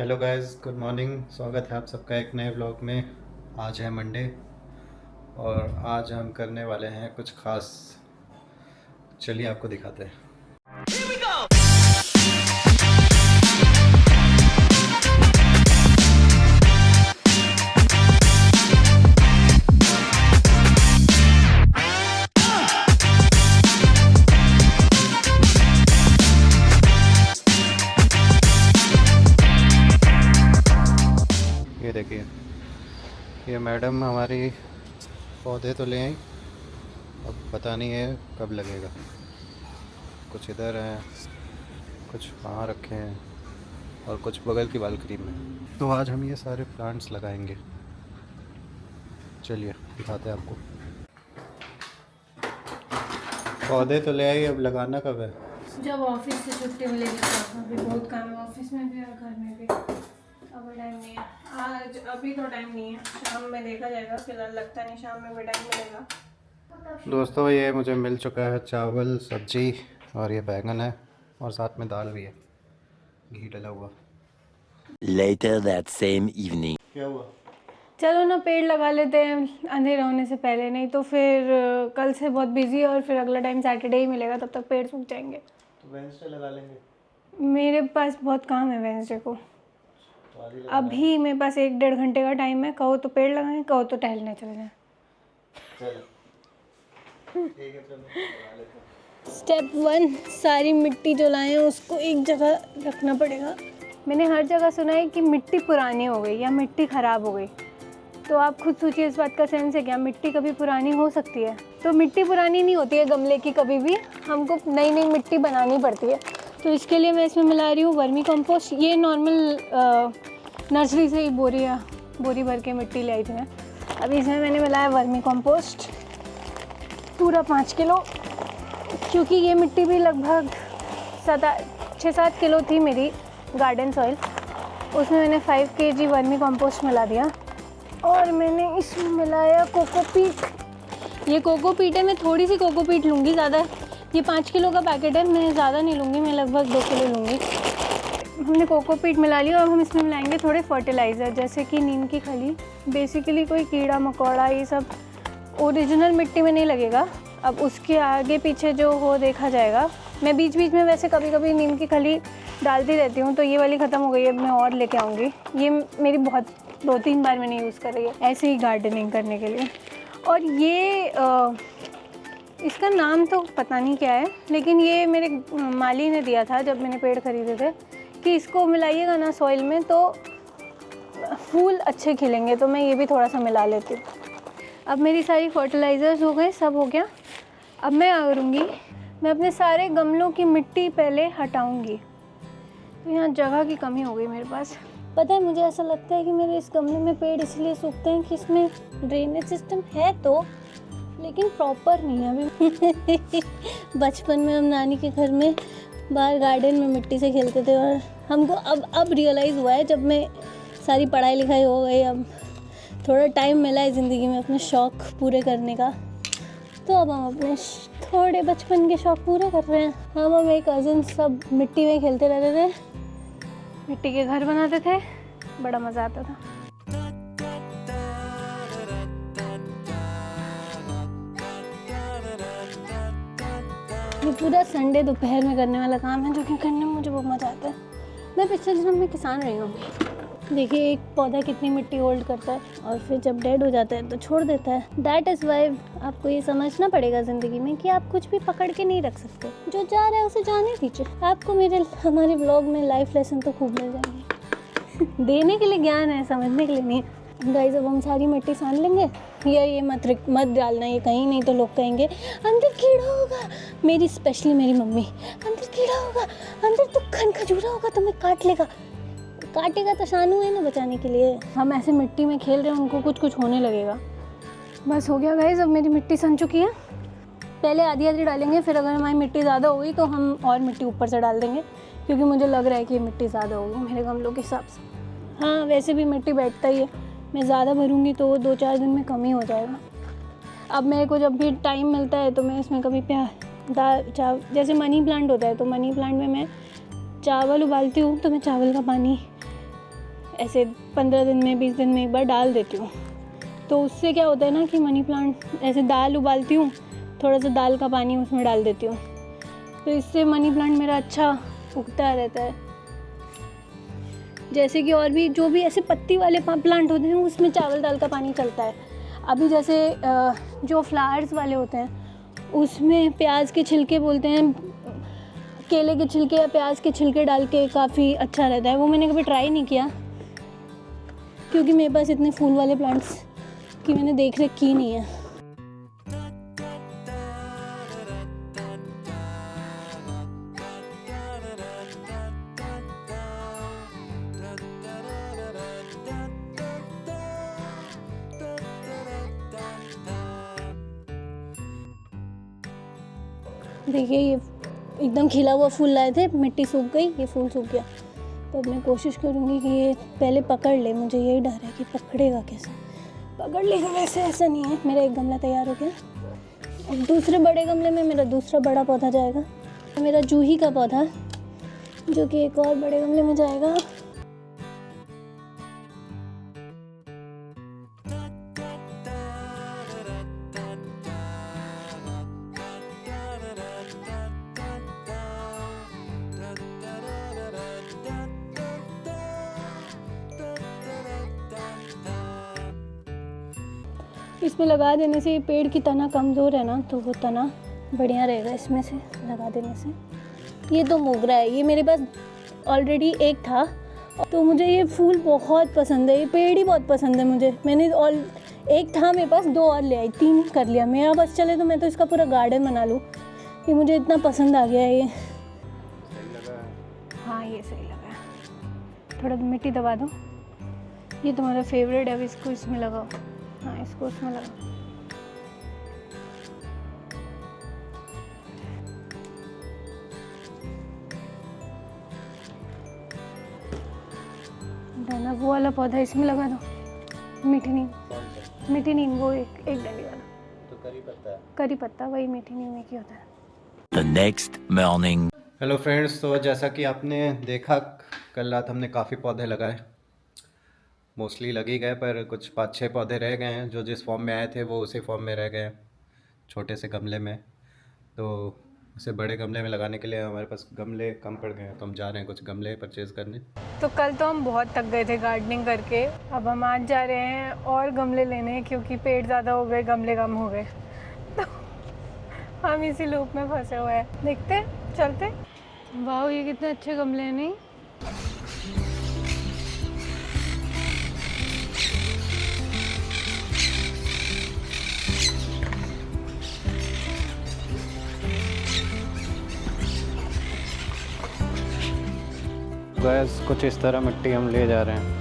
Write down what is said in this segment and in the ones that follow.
Hello guys, good morning. स्वागत है आप सबका एक नए व्लॉग में। आज है मंडे और आज हम करने वाले हैं कुछ ख़ास। चलिए आपको दिखाते हैं। ये देखिए, ये मैडम हमारी पौधे तो ले आई, अब पता नहीं है कब लगेगा। कुछ इधर हैं, कुछ वहाँ रखे हैं और कुछ बगल की बालकनी में। तो आज हम ये सारे प्लांट्स लगाएंगे। चलिए दिखाते हैं आपको। पौधे तो ले आई, अब लगाना कब है? जब ऑफिस से छुट्टी मिलेगी तब। अभी बहुत काम है ऑफिस में भी और घर में भी। अभी टाइम नहीं है आज, अभी तो टाइम नहीं है, शाम में देखा जाएगा। फिलहाल लगता नहीं शाम में भी टाइम मिलेगा। दोस्तों, ये मुझे मिल चुका है चावल, सब्जी और ये बैंगन है और साथ में दाल भी है, घी डला हुआ। Later that same evening. क्या हुआ? चलो ना पेड़ लगा लेते हैं अंधेरा होने से पहले, नहीं तो फिर कल से बहुत बिजी और फिर अगला टाइम सैटरडे ही मिलेगा, तब तक पेड़ सूख जाएंगे। तो वेंसडे लगा लेंगे। मेरे पास बहुत काम है वेंसडे को। अभी मेरे पास 1-1.5 घंटे का टाइम है। कहो तो पेड़ लगाएं, कहो तो टहलने चले जाएं। ठीक है, चलो लगा लेते हैं। स्टेप 1, सारी मिट्टी जो लाए हैं उसको एक जगह रखना पड़ेगा। मैंने हर जगह सुना है कि मिट्टी पुरानी हो गई या मिट्टी ख़राब हो गई, तो आप खुद सोचिए इस बात का सेंस है क्या? मिट्टी कभी पुरानी हो सकती है? तो मिट्टी पुरानी नहीं होती है गमले की, कभी भी हमको नई नई मिट्टी बनानी पड़ती है। तो इसके लिए मैं इसमें मिला रही हूँ वर्मी कंपोस्ट। ये नॉर्मल नर्सरी से ही बोरी भर के मिट्टी ले आई थी मैं। अभी इसमें मैंने मिलाया वर्मी कंपोस्ट पूरा 5 किलो, क्योंकि ये मिट्टी भी लगभग 6-7 किलो थी मेरी गार्डन सॉइल। उसमें मैंने 5 kg वर्मी कंपोस्ट मिला दिया और मैंने इसमें मिलाया कोकोपीट। ये कोकोपीट है, मैं थोड़ी सी कोकोपीट लूँगी, ज़्यादा। ये 5 किलो का पैकेट है, मैं ज़्यादा नहीं लूँगी, मैं लगभग 2 किलो लूँगी। हमने कोकोपीट मिला लिया और हम इसमें मिलाएंगे थोड़े फर्टिलाइज़र, जैसे कि नीम की खली। बेसिकली कोई कीड़ा मकोड़ा ये सब ओरिजिनल मिट्टी में नहीं लगेगा, अब उसके आगे पीछे जो हो देखा जाएगा। मैं बीच बीच में वैसे कभी कभी नीम की खली डालती रहती हूँ, तो ये वाली ख़त्म हो गई है, मैं और लेके आऊँगी। ये मेरी बहुत 2-3 बार मैंने यूज़ कर रही है ऐसे ही गार्डनिंग करने के लिए। और ये इसका नाम तो पता नहीं क्या है, लेकिन ये मेरे माली ने दिया था जब मैंने पेड़ खरीदे थे, कि इसको मिलाइएगा ना सॉइल में तो फूल अच्छे खिलेंगे। तो मैं ये भी थोड़ा सा मिला लेती हूँ। अब मेरी सारी फर्टिलाइज़र्स हो गए, सब हो गया। अब मैं करूँगी, मैं अपने सारे गमलों की मिट्टी पहले हटाऊँगी। तो यहाँ जगह की कमी हो गई मेरे पास। पता है, मुझे ऐसा लगता है कि मेरे इस गमले में पेड़ इसलिए सूखते हैं कि इसमें ड्रेनेज सिस्टम है तो, लेकिन प्रॉपर नहीं है अभी। बचपन में हम नानी के घर में बाहर गार्डन में मिट्टी से खेलते थे और हमको अब रियलाइज़ हुआ है, जब मैं सारी पढ़ाई लिखाई हो गई, अब थोड़ा टाइम मिला है ज़िंदगी में अपने शौक़ पूरे करने का, तो अब हम अपने थोड़े बचपन के शौक़ पूरे कर रहे हैं। हम और मेरे कज़न सब मिट्टी में खेलते रहते थे, मिट्टी के घर बनाते थे, बड़ा मज़ा आता था। ये पूरा संडे दोपहर में करने वाला काम है, जो कि करने में मुझे बहुत मज़ा आता है। मैं पिछले जन्म में किसान रही हूँ। देखिए एक पौधा कितनी मिट्टी होल्ड करता है और फिर जब डेड हो जाता है तो छोड़ देता है। दैट इज़ वाई आपको ये समझना पड़ेगा ज़िंदगी में कि आप कुछ भी पकड़ के नहीं रख सकते, जो जा रहा है उसे जाने दीजिए। आपको हमारे व्लॉग में लाइफ लेसन तो खूब मिल जाएंगे। देने के लिए ज्ञान है, समझने के लिए नहीं। गाइस, अब हम सारी मिट्टी सान लेंगे। ये मत डालना ये कहीं, नहीं तो लोग कहेंगे अंदर कीड़ा होगा। मेरी स्पेशली मेरी मम्मी, अंदर कीड़ा होगा, अंदर तो खजूरा होगा, तुम्हें काट लेगा। काटेगा तो शानू है ना बचाने के लिए। हम ऐसे मिट्टी में खेल रहे हैं, उनको कुछ होने लगेगा। बस हो गया गाइस, अब मेरी मिट्टी सन चुकी है। पहले आधी आधी डालेंगे, फिर अगर हमारी मिट्टी ज़्यादा होगी तो हम और मिट्टी ऊपर से डाल देंगे, क्योंकि मुझे लग रहा है कि ये मिट्टी ज़्यादा होगी मेरे गमलों के हिसाब से। हाँ, वैसे भी मिट्टी बैठता ही है, मैं ज़्यादा भरूँगी तो 2-4 दिन में कम ही हो जाएगा। अब मेरे को जब भी टाइम मिलता है तो मैं इसमें कभी जैसे मनी प्लांट होता है, तो मनी प्लांट में मैं चावल उबालती हूँ, तो मैं चावल का पानी ऐसे 15 दिन में 20 दिन में एक बार डाल देती हूँ। तो उससे क्या होता है ना कि मनी प्लांट, ऐसे दाल उबालती हूँ, थोड़ा सा दाल का पानी उसमें डाल देती हूँ, तो इससे मनी प्लांट मेरा अच्छा उगता रहता है। जैसे कि और भी जो भी ऐसे पत्ती वाले प्लांट होते हैं उसमें चावल दाल का पानी चलता है। अभी जैसे जो फ्लावर्स वाले होते हैं उसमें प्याज के छिलके बोलते हैं, केले के छिलके या प्याज के छिलके डाल के काफ़ी अच्छा रहता है। वो मैंने कभी ट्राई नहीं किया क्योंकि मेरे पास इतने फूल वाले प्लांट्स की मैंने देख रेख की नहीं है। देखिए ये एकदम खिला हुआ फूल लाए थे, मिट्टी सूख गई, ये फूल सूख गया। तो अब मैं कोशिश करूँगी कि ये पहले पकड़ ले। मुझे यही डर है कि पकड़ेगा कैसे। पकड़ लेगा, वैसे ऐसा नहीं है। मेरा एक गमला तैयार हो गया। अब दूसरे बड़े गमले में मेरा दूसरा बड़ा पौधा जाएगा, मेरा जूही का पौधा, जो कि एक और बड़े गमले में जाएगा। इसमें लगा देने से ये पेड़ की तना कमज़ोर है ना, तो वो तना बढ़िया रहेगा इसमें से लगा देने से। ये तो मोगरा है, ये मेरे पास ऑलरेडी एक था, तो मुझे ये फूल बहुत पसंद है, ये पेड़ ही बहुत पसंद है मुझे। मैंने एक था मेरे पास, 2 और ले आई, 3 कर लिया। मेरा बस चले तो मैं तो इसका पूरा गार्डन बना लूँ। ये मुझे इतना पसंद आ गया है ये। सही लगा है। हाँ ये सही लगा है। थोड़ा मिट्टी दबा दो। ये तुम्हारा फेवरेट है, अब इसको इसमें लगाओ। हाँ इसको उसमें लगा। दाना वो वाला पौधा इसमें लगा दो। मीठी नीम, मीठी नीम वो एक डंडी वाला। तो करी पत्ता है। करी पत्ता वही मीठी नीम में की होता है। The next morning. Hello friends, तो जैसा कि आपने देखा कल रात हमने काफ़ी पौधे लगाए, मोस्टली लग ही गए, पर कुछ 5-6 पौधे रह गए हैं जो जिस फॉर्म में आए थे वो उसी फॉर्म में रह गए हैं, छोटे से गमले में। तो उसे बड़े गमले में लगाने के लिए हमारे पास गमले कम पड़ गए हैं, तो हम जा रहे हैं कुछ गमले परचेज़ करने। तो कल तो हम बहुत थक गए थे गार्डनिंग करके, अब हम आज जा रहे हैं और गमले लेने, क्योंकि पेड़ ज़्यादा हो गए, गमले कम हो गए। तो हम इसी लूप में फंसे हुए हैं। देखते चलते। वाह ये कितने अच्छे गमले हैं नहीं। गैस कुछ इस तरह मिट्टी हम ले जा रहे हैं।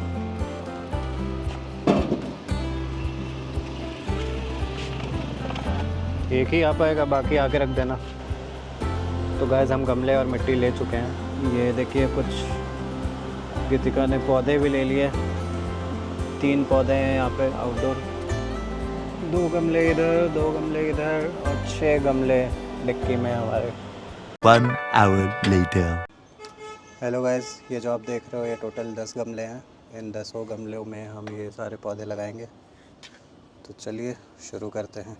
एक ही आ पाएगा, बाकी आके रख देना। तो गैस हम गमले और मिट्टी ले चुके हैं। ये देखिए कुछ गीतिका ने पौधे भी ले लिए। 3 पौधे हैं यहाँ पे आउटडोर, 2 गमले इधर, 2 गमले इधर और 6 गमले डिक्की में हमारे। 1 hour later. हेलो गाइस, ये जो आप देख रहे हो ये टोटल 10 गमले हैं। इन 10 गमलों में हम ये सारे पौधे लगाएंगे। तो चलिए शुरू करते हैं।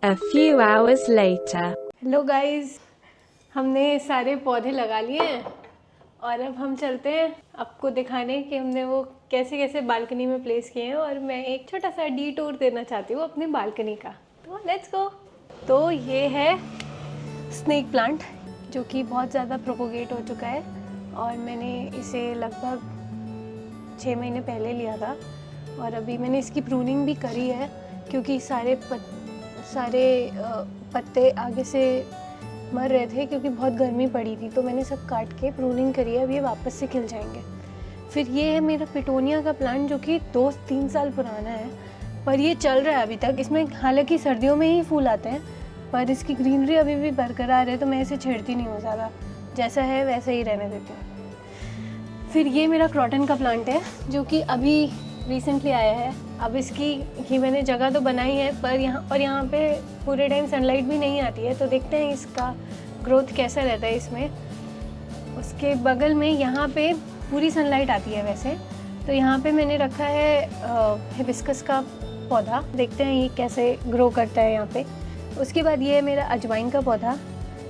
A few hours later. Hello guys, हमने सारे पौधे लगा लिए हैं और अब हम चलते हैं आपको दिखाने कि हमने वो कैसे कैसे बालकनी में प्लेस किए हैं। और मैं एक छोटा सा डी टूर देना चाहती हूँ अपनी बालकनी का। तो लेट्स गो। तो ये है स्नेक प्लांट, जो कि बहुत ज़्यादा प्रोपोगेट हो चुका है और मैंने इसे लगभग 6 महीने पहले लिया था। और अभी मैंने इसकी प्रूनिंग भी करी है, क्योंकि सारे पत्ते आगे से मर रहे थे क्योंकि बहुत गर्मी पड़ी थी, तो मैंने सब काट के प्रूनिंग करी है, अब ये वापस से खिल जाएंगे। फिर ये है मेरा पिटोनिया का प्लांट जो कि 2-3 साल पुराना है, पर ये चल रहा है अभी तक। इसमें हालांकि सर्दियों में ही फूल आते हैं, पर इसकी ग्रीनरी अभी भी बरकरार है, तो मैं इसे छेड़ती नहीं हूँ ज़्यादा, जैसा है वैसे ही रहने देती हूँ। फिर ये मेरा क्रॉटन का प्लांट है जो कि अभी रिसेंटली आया है। अब इसकी ये मैंने जगह तो बनाई है, पर यहाँ पे पूरे टाइम सनलाइट भी नहीं आती है, तो देखते हैं इसका ग्रोथ कैसा रहता है इसमें। उसके बगल में यहाँ पे पूरी सनलाइट आती है वैसे, तो यहाँ पे मैंने रखा है हिबिस्कस का पौधा, देखते हैं ये कैसे ग्रो करता है यहाँ पे। उसके बाद ये है मेरा अजवाइन का पौधा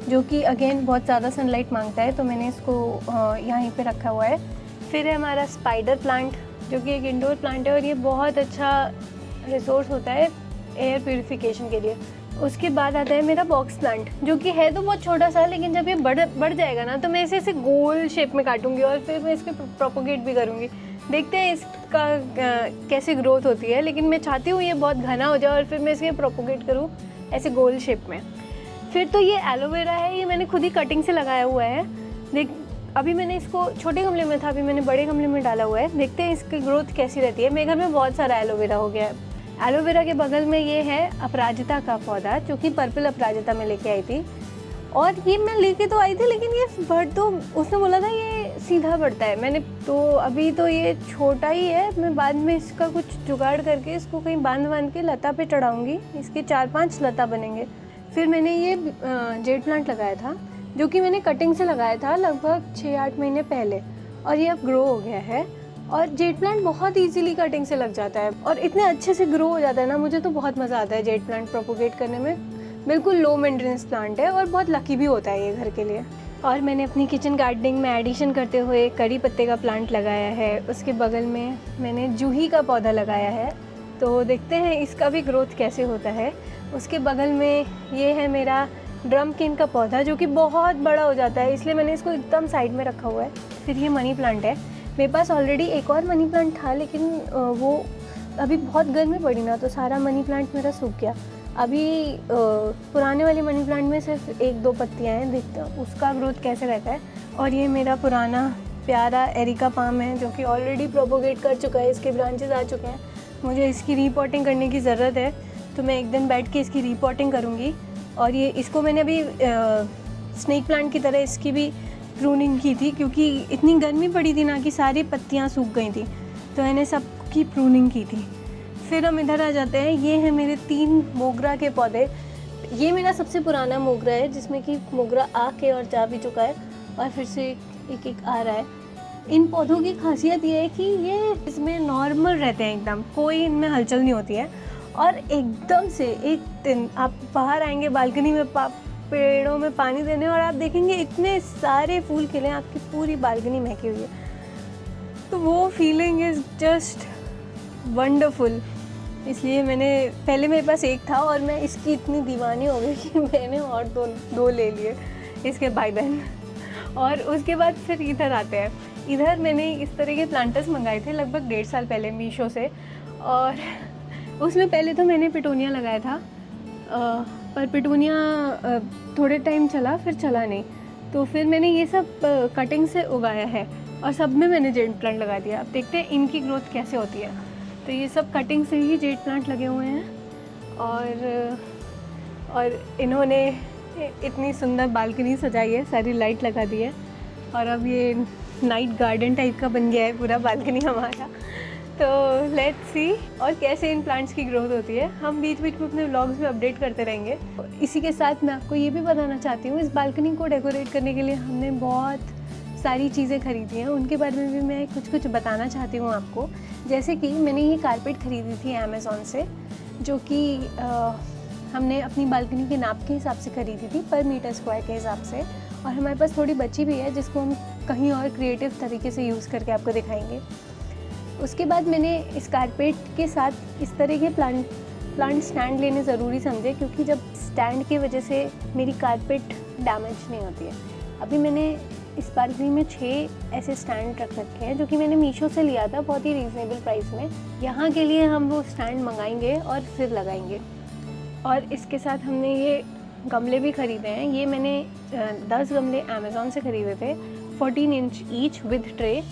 जो कि अगेन बहुत ज़्यादा सनलाइट मांगता है, तो मैंने इसको यहीं पे रखा हुआ है। फिर है हमारा स्पाइडर प्लांट जो कि एक इंडोर प्लांट है, और ये बहुत अच्छा रिसोर्स होता है एयर प्यूरिफिकेशन के लिए। उसके बाद आता है मेरा बॉक्स प्लांट जो कि है तो बहुत छोटा सा, लेकिन जब ये बढ़ जाएगा ना तो मैं इसे ऐसे गोल शेप में काटूंगी और फिर मैं इसके प्रोपोगेट भी करूँगी। देखते हैं इसका कैसे ग्रोथ होती है, लेकिन मैं चाहती हूँ ये बहुत घना हो जाए और फिर मैं इसके प्रोपोगेट करूँ ऐसे गोल शेप में। फिर तो ये एलोवेरा है, ये मैंने खुद ही कटिंग से लगाया हुआ है। अभी मैंने इसको छोटे गमले में था, अभी मैंने बड़े गमले में डाला हुआ है, देखते हैं इसकी ग्रोथ कैसी रहती है। मेरे घर में बहुत सारा एलोवेरा हो गया है। एलोवेरा के बगल में ये है अपराजिता का पौधा जो कि पर्पल अपराजिता में लेके आई थी, और ये मैं लेके तो आई थी लेकिन ये बढ़ तो उसने बोला था ये सीधा बढ़ता है। मैंने तो अभी तो ये छोटा ही है, मैं बाद में इसका कुछ जुगाड़ करके इसको कहीं बांध के लता पे चढ़ाऊँगी, इसके 4-5 लता बनेंगे। फिर मैंने ये जेड प्लांट लगाया था जो कि मैंने कटिंग से लगाया था लगभग 6-8 महीने पहले, और ये अब ग्रो हो गया है। और जेड प्लांट बहुत इजीली कटिंग से लग जाता है और इतने अच्छे से ग्रो हो जाता है ना, मुझे तो बहुत मज़ा आता है जेड प्लांट प्रोपोगेट करने में। बिल्कुल लो मेंटेनेंस प्लांट है और बहुत लकी भी होता है ये घर के लिए। और मैंने अपनी किचन गार्डनिंग में एडिशन करते हुए कड़ी पत्ते का प्लांट लगाया है। उसके बगल में मैंने जूही का पौधा लगाया है, तो देखते हैं इसका भी ग्रोथ कैसे होता है। उसके बगल में ये है मेरा ड्रमकिन का पौधा जो कि बहुत बड़ा हो जाता है, इसलिए मैंने इसको एकदम साइड में रखा हुआ है। फिर ये मनी प्लांट है, मेरे पास ऑलरेडी एक और मनी प्लांट था, लेकिन वो अभी बहुत गर्मी पड़ी ना तो सारा मनी प्लांट मेरा सूख गया। अभी पुराने वाले मनी प्लांट में सिर्फ 1-2 पत्तियाँ हैं, देखते हैं उसका ग्रोथ कैसे रहता है। और ये मेरा पुराना प्यारा एरिका पाम है जो कि ऑलरेडी प्रोपोगेट कर चुका है, इसके ब्रांचेस आ चुके हैं। मुझे इसकी रीपॉटिंग करने की ज़रूरत है, तो मैं एक दिन बैठ के इसकी रीपॉटिंग करूँगी। और ये इसको मैंने अभी स्नेक प्लांट की तरह इसकी भी प्रूनिंग की थी, क्योंकि इतनी गर्मी पड़ी थी ना कि सारी पत्तियाँ सूख गई थी, तो मैंने सबकी प्रूनिंग की थी। फिर हम इधर आ जाते हैं, ये है मेरे 3 मोगरा के पौधे। ये मेरा सबसे पुराना मोगरा है जिसमें कि मोगरा आके और जा भी चुका है, और फिर से एक आ रहा है। इन पौधों की खासियत ये है कि ये इसमें नॉर्मल रहते हैं, एकदम कोई इनमें हलचल नहीं होती है। और एकदम से एक दिन आप बाहर आएंगे बालकनी में पेड़ों में पानी देने, और आप देखेंगे इतने सारे फूल खिले, आपकी पूरी बालकनी महकी हुई है। तो वो फीलिंग इज़ जस्ट वंडरफुल। इसलिए पहले मेरे पास एक था और मैं इसकी इतनी दीवानी हो गई कि मैंने और दो ले लिए इसके बाय देन। और उसके बाद फिर इधर आते हैं। इधर मैंने इस तरह के प्लांटर्स मंगाए थे लगभग 1.5 साल पहले मीशो से, और उसमें पहले तो मैंने पिटोनिया लगाया था, पर पिटोनिया थोड़े टाइम चला फिर चला नहीं, तो फिर मैंने ये सब कटिंग से उगाया है और सब में मैंने जेड प्लांट लगा दिया। अब देखते हैं इनकी ग्रोथ कैसे होती है। तो ये सब कटिंग से ही जेड प्लांट लगे हुए हैं, और इन्होंने इतनी सुंदर बालकनी सजाई है, सारी लाइट लगा दी है, और अब ये नाइट गार्डन टाइप का बन गया है पूरा बालकनी हमारा। तो लेट्स सी और कैसे इन प्लांट्स की ग्रोथ होती है। हम बीच बीच में अपने व्लॉग्स में अपडेट करते रहेंगे। इसी के साथ मैं आपको ये भी बताना चाहती हूँ, इस बालकनी को डेकोरेट करने के लिए हमने बहुत सारी चीज़ें खरीदी हैं, उनके बारे में भी मैं कुछ बताना चाहती हूँ आपको। जैसे कि मैंने ये कारपेट ख़रीदी थी अमेज़ॉन से, जो कि हमने अपनी बालकनी के नाप के हिसाब से ख़रीदी थी, पर मीटर स्क्वायर के हिसाब से, और हमारे पास थोड़ी बची भी है जिसको हम कहीं और क्रिएटिव तरीके से यूज़ करके आपको दिखाएंगे। उसके बाद मैंने इस कारपेट के साथ इस तरह के प्लांट स्टैंड लेने ज़रूरी समझे, क्योंकि जब स्टैंड की वजह से मेरी कारपेट डैमेज नहीं होती है। अभी मैंने इस बालकनी में 6 ऐसे स्टैंड रख रखे हैं जो कि मैंने मीशो से लिया था बहुत ही रीज़नेबल प्राइस में। यहाँ के लिए हम वो स्टैंड मंगाएंगे और फिर लगाएंगे। और इसके साथ हमने ये गमले भी ख़रीदे हैं। ये मैंने 10 गमले अमेज़ॉन से ख़रीदे थे 14 इंच ईच विद ट्रे।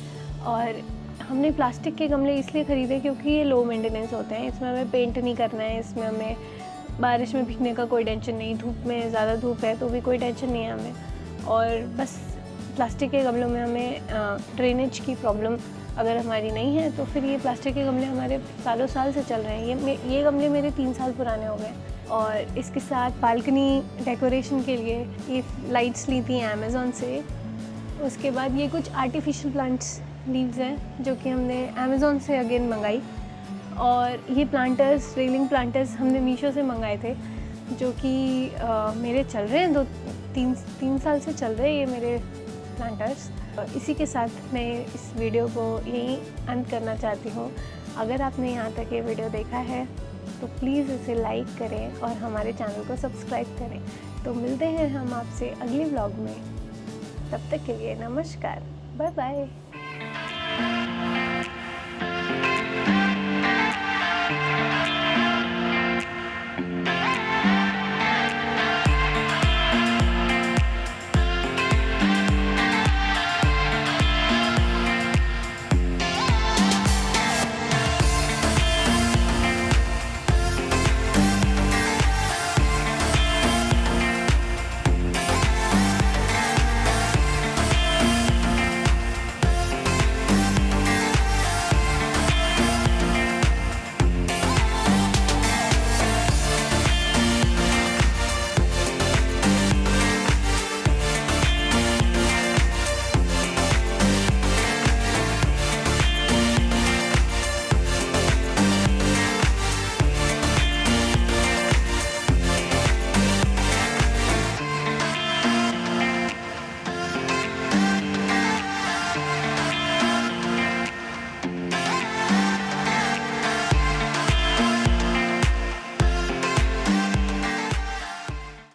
और हमने प्लास्टिक के गमले इसलिए ख़रीदे क्योंकि ये लो मेंटेनेंस होते हैं, इसमें हमें पेंट नहीं करना है, इसमें हमें बारिश में भीगने का कोई टेंशन नहीं, धूप में ज़्यादा धूप है तो भी कोई टेंशन नहीं है हमें। और बस प्लास्टिक के गमलों में हमें ड्रेनेज की प्रॉब्लम अगर हमारी नहीं है तो फिर ये प्लास्टिक के गमले हमारे सालों साल से चल रहे हैं। ये गमले मेरे 3 साल पुराने हो गए। और इसके साथ बालकनी डेकोरेशन के लिए ये लाइट्स ली थी अमेज़ॉन से। उसके बाद ये कुछ आर्टिफिशियल प्लांट्स लीव्स हैं जो कि हमने अमेज़ॉन से अगेन मंगाई। और ये प्लांटर्स, रेलिंग प्लांटर्स हमने मीशो से मंगाए थे जो कि मेरे चल रहे हैं 2-3 साल से चल रहे हैं ये मेरे प्लांटर्स। इसी के साथ मैं इस वीडियो को यहीं अंत करना चाहती हूँ। अगर आपने यहाँ तक ये वीडियो देखा है तो प्लीज़ इसे लाइक करें और हमारे चैनल को सब्सक्राइब करें। तो मिलते हैं हम आपसे अगले व्लॉग में, तब तक के लिए नमस्कार, बाय बाय।